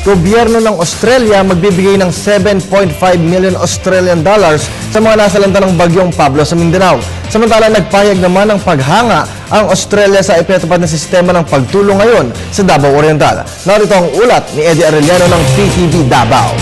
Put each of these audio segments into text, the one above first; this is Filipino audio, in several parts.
Gobyerno ng Australia magbibigay ng 7.5 million Australian dollars sa mga nasalanta ng bagyong Pablo sa Mindanao. Samantala, nagpahayag naman ng paghanga ang Australia sa ipinatupad na sistema ng pagtulong ngayon sa Davao Oriental. Narito ang ulat ni Eddie Arellano ng PTV Davao.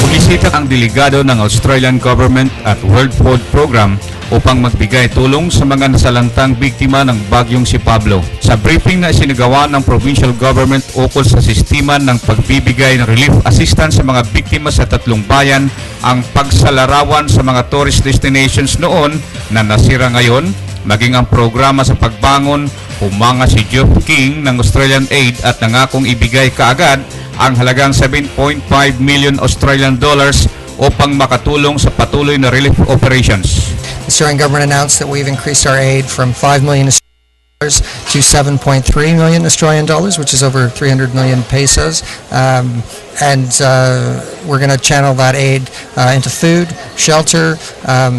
Bumisita ang delegado ng Australian Government at World Food Program upang magbigay tulong sa mga nasalantang biktima ng bagyong si Pablo. Sa briefing na isinagawa ng provincial government ukol sa sistema ng pagbibigay ng relief assistance sa mga biktima sa tatlong bayan, ang pagsalarawan sa mga tourist destinations noon na nasira ngayon, maging ang programa sa pagbangon, humanga si Geoff King ng Australian Aid at nangakong ibigay kaagad ang halagang 7.5 million Australian dollars upang makatulong sa patuloy na relief operations. The Australian government announced that we've increased our aid from 5 million dollars to 7.3 million Australian dollars, which is over 300 million pesos. We're going to channel that aid into food, shelter,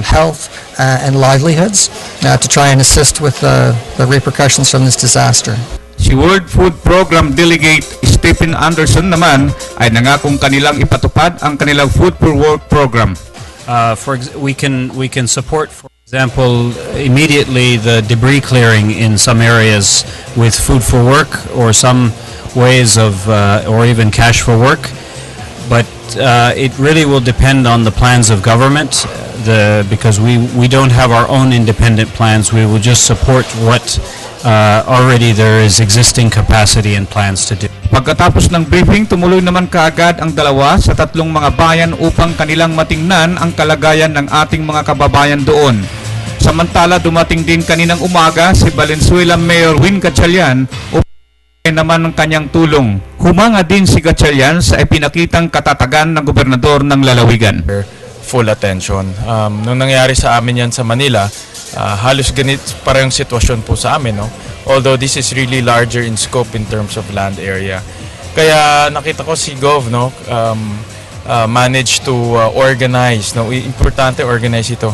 health, and livelihoods to try and assist with the repercussions from this disaster. Si World Food Program Delegate Stephen Anderson naman ay nangakong kanilang ipatupad ang kanilang Food for Work program. We can support, for example, immediately the debris clearing in some areas with food for work or some ways of or even cash for work, but it really will depend on the plans of government. Because we don't have our own independent plans, we will just support what already there is existing capacity and plans to do. Pagkatapos ng briefing, tumuloy naman kaagad ang dalawa sa tatlong mga bayan upang kanilang matingnan ang kalagayan ng ating mga kababayan doon. Samantala, dumating din kaninang umaga si Valenzuela Mayor Win Gatchalian upang naman ng kanyang tulong. Humanga din si Gatchalian sa ipinakitang katatagan ng gobernador ng lalawigan. Full attention. Nung nangyari sa amin yan sa Manila, halos ganit parang sitwasyon po sa amin, no? Although this is really larger in scope in terms of land area. Kaya nakita ko si Gov, no, managed to organize, no, importante organize ito.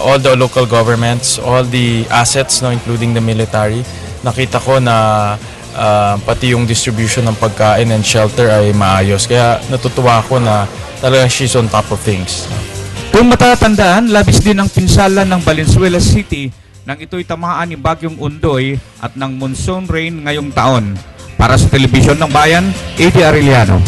All the local governments, all the assets, no, including the military. Nakita ko na pati yung distribution ng pagkain and shelter ay maayos. Kaya natutuwa ako na talagang she's on top of things. Kung matatandaan, labis din ang pinsala ng Valenzuela City nang ito'y tamaan ni Bagyong Undoy at ng monsoon rain ngayong taon. Para sa Telebisyon ng Bayan, Eddie Arellano.